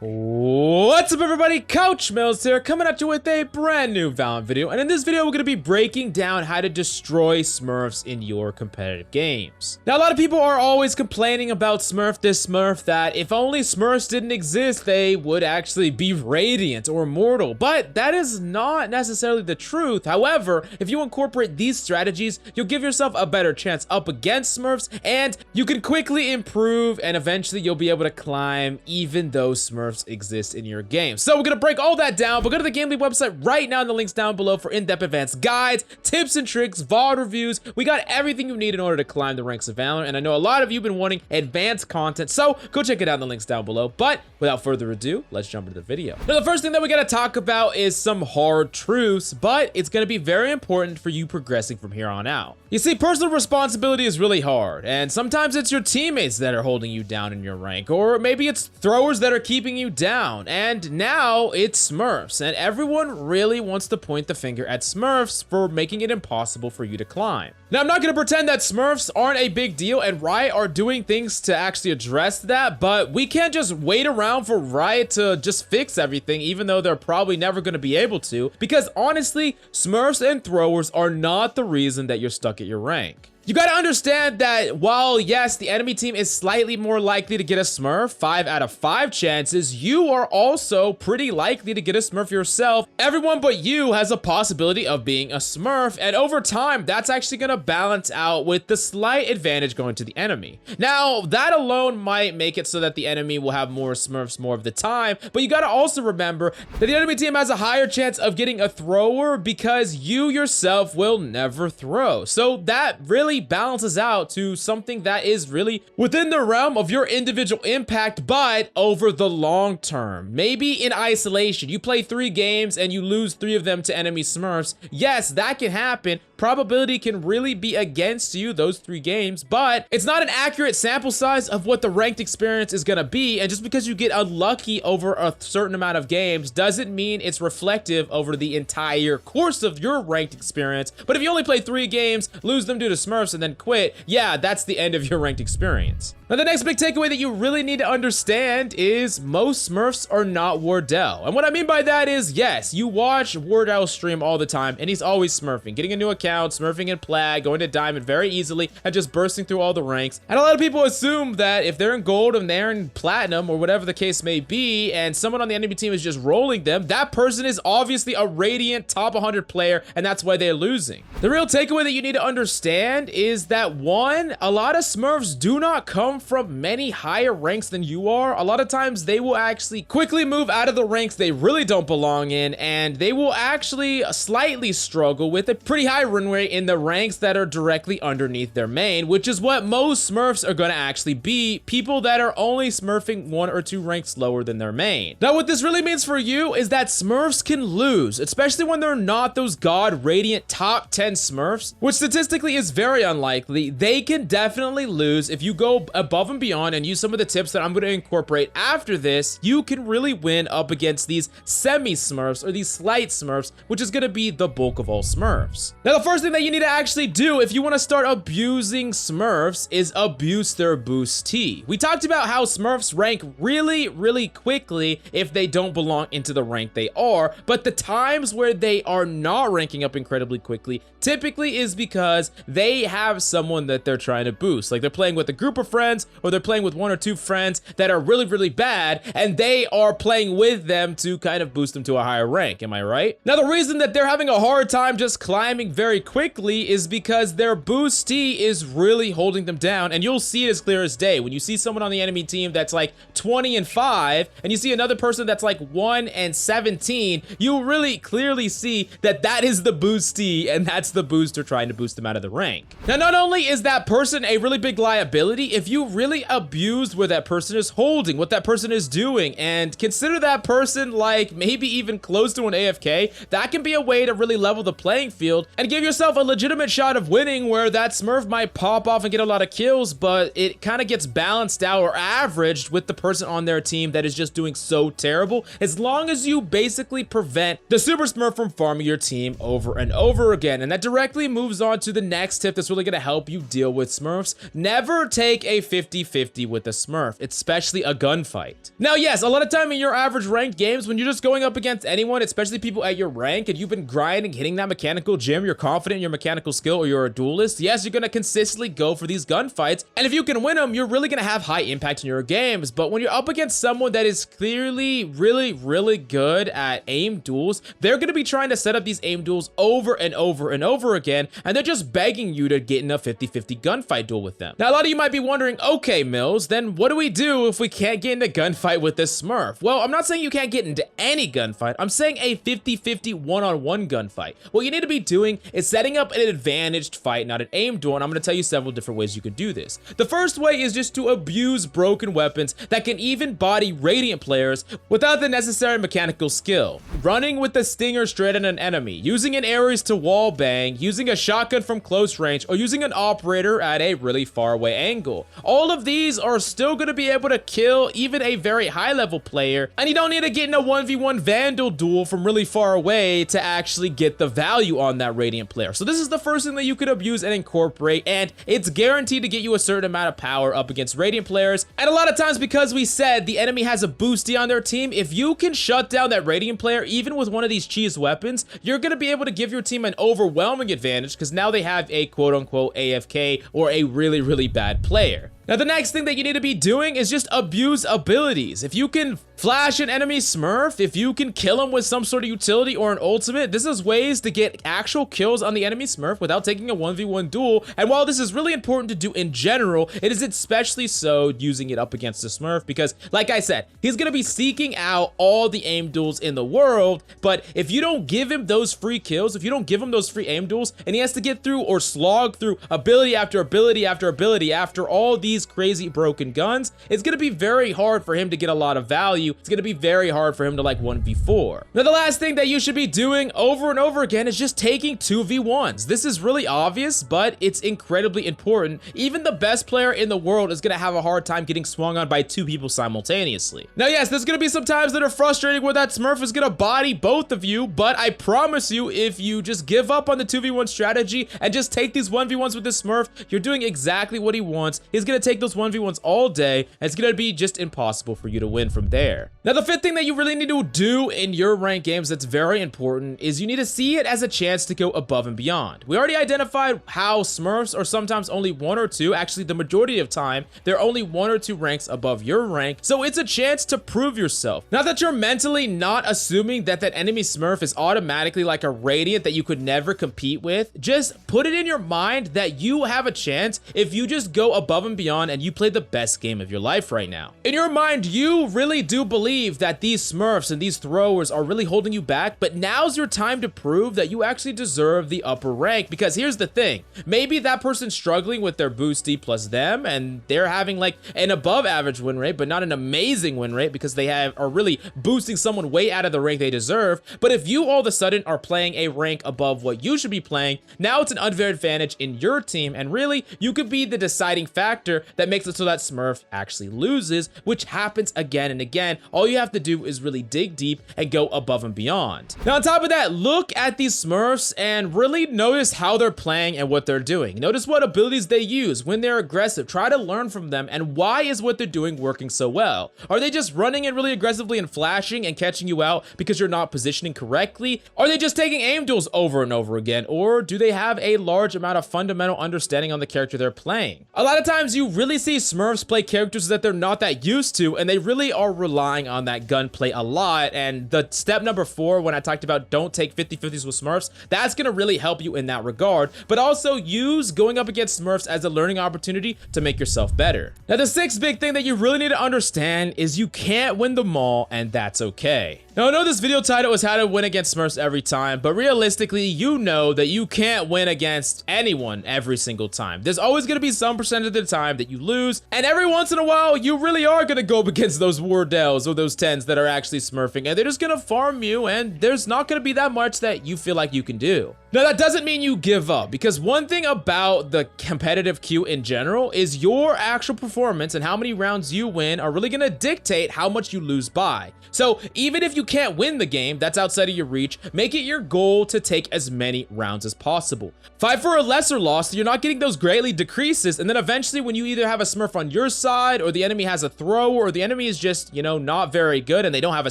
What's up everybody, Coach Mills here, coming at you with a brand new Valorant video, and in this video we're going to be breaking down how to destroy Smurfs in your competitive games. Now a lot of people are always complaining about Smurf this, Smurf that. If only Smurfs didn't exist, they would actually be radiant or immortal, but that is not necessarily the truth. However, if you incorporate these strategies, you'll give yourself a better chance up against Smurfs, and you can quickly improve, and eventually you'll be able to climb even though Smurfs exist in your game. So we're gonna break all that down, but go to the Game League website right now in the links down below for in-depth advanced guides, tips and tricks, VOD reviews. We got everything you need in order to climb the ranks of Valorant, and I know a lot of you have been wanting advanced content, so go check it out in the links down below. But without further ado, let's jump into the video. Now the first thing that we gotta talk about is some hard truths, but it's gonna be very important for you progressing from here on out. You see, personal responsibility is really hard, and sometimes it's your teammates that are holding you down in your rank, or maybe it's throwers that are keeping you down, and now it's Smurfs, and everyone really wants to point the finger at Smurfs for making it impossible for you to climb. Now, I'm not gonna pretend that Smurfs aren't a big deal, and Riot are doing things to actually address that, but we can't just wait around for Riot to just fix everything, even though they're probably never gonna be able to, because honestly, Smurfs and Throwers are not the reason that you're stuck at your rank. You gotta understand that while, yes, the enemy team is slightly more likely to get a Smurf, 5 out of 5 chances, you are also pretty likely to get a Smurf yourself. Everyone but you has a possibility of being a Smurf, and over time, that's actually gonna balance out with the slight advantage going to the enemy. Now, that alone might make it so that the enemy will have more Smurfs more of the time, but you gotta also remember that the enemy team has a higher chance of getting a thrower because you yourself will never throw. So that really balances out to something that is really within the realm of your individual impact, but over the long term. Maybe in isolation, you play 3 games and you lose 3 of them to enemy Smurfs. Yes, that can happen. Probability can really be against you those 3 games, but it's not an accurate sample size of what the ranked experience is gonna be, and just because you get unlucky over a certain amount of games doesn't mean it's reflective over the entire course of your ranked experience. But if you only play 3 games, lose them due to Smurfs, and then quit, yeah, that's the end of your ranked experience. Now, the next big takeaway that you really need to understand is most Smurfs are not Wardell. And what I mean by that is, yes, you watch Wardell stream all the time, and he's always smurfing, getting a new account, smurfing in Plag, going to Diamond very easily, and just bursting through all the ranks. And a lot of people assume that if they're in Gold and they're in Platinum, or whatever the case may be, and someone on the enemy team is just rolling them, that person is obviously a radiant top 100 player, and that's why they're losing. The real takeaway that you need to understand is that, one, a lot of Smurfs do not come from many higher ranks than you are. A lot of times they will actually quickly move out of the ranks they really don't belong in, and they will actually slightly struggle with a pretty high run rate in the ranks that are directly underneath their main, which is what most Smurfs are going to actually be, people that are only smurfing 1 or 2 ranks lower than their main. Now, what this really means for you is that Smurfs can lose, especially when they're not those god radiant top 10 Smurfs, which statistically is very unlikely. They can definitely lose. If you go above and beyond and use some of the tips that I'm going to incorporate after this, you can really win up against these semi-Smurfs or these slight Smurfs, which is going to be the bulk of all Smurfs. Now, the first thing that you need to actually do if you want to start abusing Smurfs is abuse their Boosties. We talked about how Smurfs rank really quickly if they don't belong into the rank they are, but the times where they are not ranking up incredibly quickly typically is because they have someone that they're trying to boost. Like they're playing with a group of friends, or they're playing with 1 or 2 friends that are really bad, and they are playing with them to kind of boost them to a higher rank. Am I right? Now, the reason that they're having a hard time just climbing very quickly is because their Boostie is really holding them down, and you'll see it as clear as day. When you see someone on the enemy team that's like 20-5, and you see another person that's like 1-17, you'll really clearly see that that is the Boostie, and that's the booster trying to boost them out of the rank. Now, not only is that person a really big liability, if you really abuse where that person is holding, what that person is doing, and consider that person like maybe even close to an AFK, that can be a way to really level the playing field and give yourself a legitimate shot of winning, where that Smurf might pop off and get a lot of kills, but it kind of gets balanced out or averaged with the person on their team that is just doing so terrible, as long as you basically prevent the Super Smurf from farming your team over and over again. And that directly moves on to the next tip that's really going to help you deal with Smurfs. Never take a 50-50 with a smurf, especially a gunfight. Now, yes, a lot of time in your average ranked games, when you're just going up against anyone, especially people at your rank, and you've been grinding, hitting that mechanical gym, you're confident in your mechanical skill, or you're a duelist, yes, you're gonna consistently go for these gunfights, and if you can win them, you're really gonna have high impact in your games. But when you're up against someone that is clearly really good at aim duels, they're gonna be trying to set up these aim duels over and over and over again, and they're just begging you to get in a 50-50 gunfight duel with them. Now, a lot of you might be wondering, okay, Mills, then what do we do if we can't get into gunfight with this smurf? Well, I'm not saying you can't get into any gunfight. I'm saying a 50-50 one-on-one gunfight. What you need to be doing is setting up an advantaged fight, not an aim duel, and I'm going to tell you several different ways you could do this. The first way is just to abuse broken weapons that can even body Radiant players without the necessary mechanical skill. Running with the stinger straight at an enemy, using an Ares to wall bang, using a shotgun from close range, or using an operator at a really far away angle. All of these are still going to be able to kill even a very high level player, and you don't need to get in a 1v1 Vandal duel from really far away to actually get the value on that Radiant player. So this is the first thing that you could abuse and incorporate, and it's guaranteed to get you a certain amount of power up against Radiant players. And a lot of times, because we said the enemy has a Boostie on their team, if you can shut down that Radiant player even with one of these cheese weapons, you're going to be able to give your team an overwhelming advantage, because now they have a quote-unquote AFK or a really bad player. Now, the next thing that you need to be doing is just abuse abilities. If you can flash an enemy smurf, if you can kill him with some sort of utility or an ultimate, this is ways to get actual kills on the enemy smurf without taking a 1v1 duel. And while this is really important to do in general, it is especially so using it up against the smurf, because like I said, he's going to be seeking out all the aim duels in the world. But if you don't give him those free kills, if you don't give him those free aim duels, and he has to get through or slog through ability after ability after ability after all these crazy broken guns, it's going to be very hard for him to get a lot of value. It's going to be very hard for him to like 1v4. Now, the last thing that you should be doing over and over again is just taking 2v1s. This is really obvious, but it's incredibly important. Even the best player in the world is going to have a hard time getting swung on by two people simultaneously. Now, yes, there's going to be some times that are frustrating where that smurf is going to body both of you, but I promise you, if you just give up on the 2v1 strategy and just take these 1v1s with this smurf, you're doing exactly what he wants. He's going to take those 1v1s all day, and it's going to be just impossible for you to win from there. Now, the fifth thing that you really need to do in your ranked games that's very important is you need to see it as a chance to go above and beyond. We already identified how smurfs are sometimes only one or two, actually the majority of time, they're only one or two ranks above your rank, so it's a chance to prove yourself. Now that you're mentally not assuming that that enemy smurf is automatically like a Radiant that you could never compete with, just put it in your mind that you have a chance if you just go above and beyond and you play the best game of your life right now. In your mind, you really do believe that these smurfs and these throwers are really holding you back, but now's your time to prove that you actually deserve the upper rank, because here's the thing. Maybe that person's struggling with their boosty plus them, and they're having like an above average win rate, but not an amazing win rate because they are really boosting someone way out of the rank they deserve. But if you all of a sudden are playing a rank above what you should be playing, now it's an unfair advantage in your team, and really you could be the deciding factor that makes it so that smurf actually loses, which happens again and again. All you have to do is really dig deep and go above and beyond. Now, on top of that, look at these smurfs and really notice how they're playing and what they're doing. Notice what abilities they use when they're aggressive. Try to learn from them, and why is what they're doing working so well? Are they just running it really aggressively and flashing and catching you out because you're not positioning correctly? Are they just taking aim duels over and over again? Or do they have a large amount of fundamental understanding on the character they're playing? A lot of times you really see smurfs play characters that they're not that used to, and they really are relying on that gunplay a lot. And the step number 4, when I talked about don't take 50-50s with smurfs, that's going to really help you in that regard, but also use going up against smurfs as a learning opportunity to make yourself better. Now, the 6th big thing that you really need to understand is you can't win them all, and that's okay. Now, I know this video title is how to win against smurfs every time, but realistically, you know that you can't win against anyone every single time. There's always going to be some percent of the time that you lose, and every once in a while, you really are going to go up against those Wardells or those 10s that are actually smurfing, and they're just going to farm you, and there's not going to be that much that you feel like you can do. Now, that doesn't mean you give up, because one thing about the competitive queue in general is your actual performance and how many rounds you win are really going to dictate how much you lose by. So even if you can't win the game that's outside of your reach, make it your goal to take as many rounds as possible. Fight for a lesser loss so you're not getting those greatly decreases, and then eventually when you either have a smurf on your side, or the enemy has a thrower, or the enemy is just, you know, not very good and they don't have a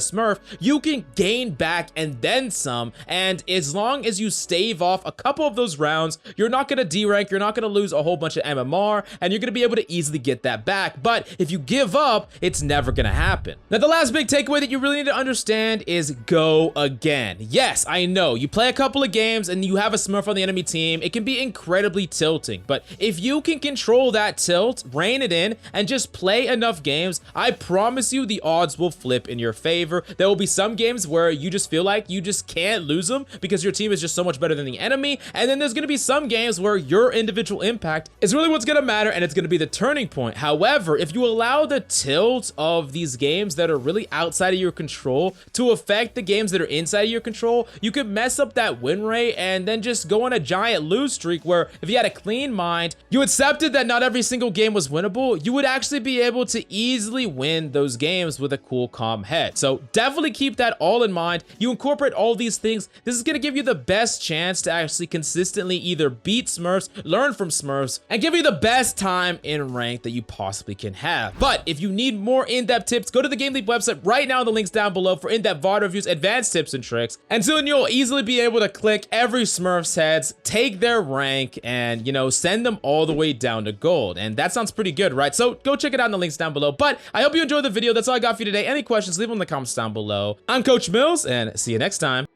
smurf, you can gain back and then some. And as long as you stave off a couple of those rounds, you're not gonna derank, you're not gonna lose a whole bunch of MMR, and you're gonna be able to easily get that back. But if you give up, it's never gonna happen. Now, the last big takeaway that you really need to understand is go again. Yes, I know, you play a couple of games and you have a smurf on the enemy team, it can be incredibly tilting, but if you can control that tilt, rein it in, and just play enough games, I promise you the odds will flip in your favor. There will be some games where you just feel like you just can't lose them because your team is just so much better than the enemy, and then there's gonna be some games where your individual impact is really what's gonna matter, and it's gonna be the turning point. However, if you allow the tilt of these games that are really outside of your control to affect the games that are inside of your control, you could mess up that win rate and then just go on a giant lose streak where if you had a clean mind, you accepted that not every single game was winnable, you would actually be able to easily win those games with a cool, calm head. So definitely keep that all in mind. You incorporate all these things, this is going to give you the best chance to actually consistently either beat Smurfs, learn from Smurfs, and give you the best time in rank that you possibly can have. But if you need more in-depth tips, go to the Game Leap website right now in the links down below for in-depth VOD reviews, advanced tips and tricks, and soon you'll easily be able to click every Smurf's heads, take their rank, and, you know, send them all the way down to gold. And that sounds pretty good, right? So go check it out in the links down below. But I hope you enjoyed the video. That's all I got for you today. Any questions, leave them in the comments down below. I'm Coach Mills, and see you next time.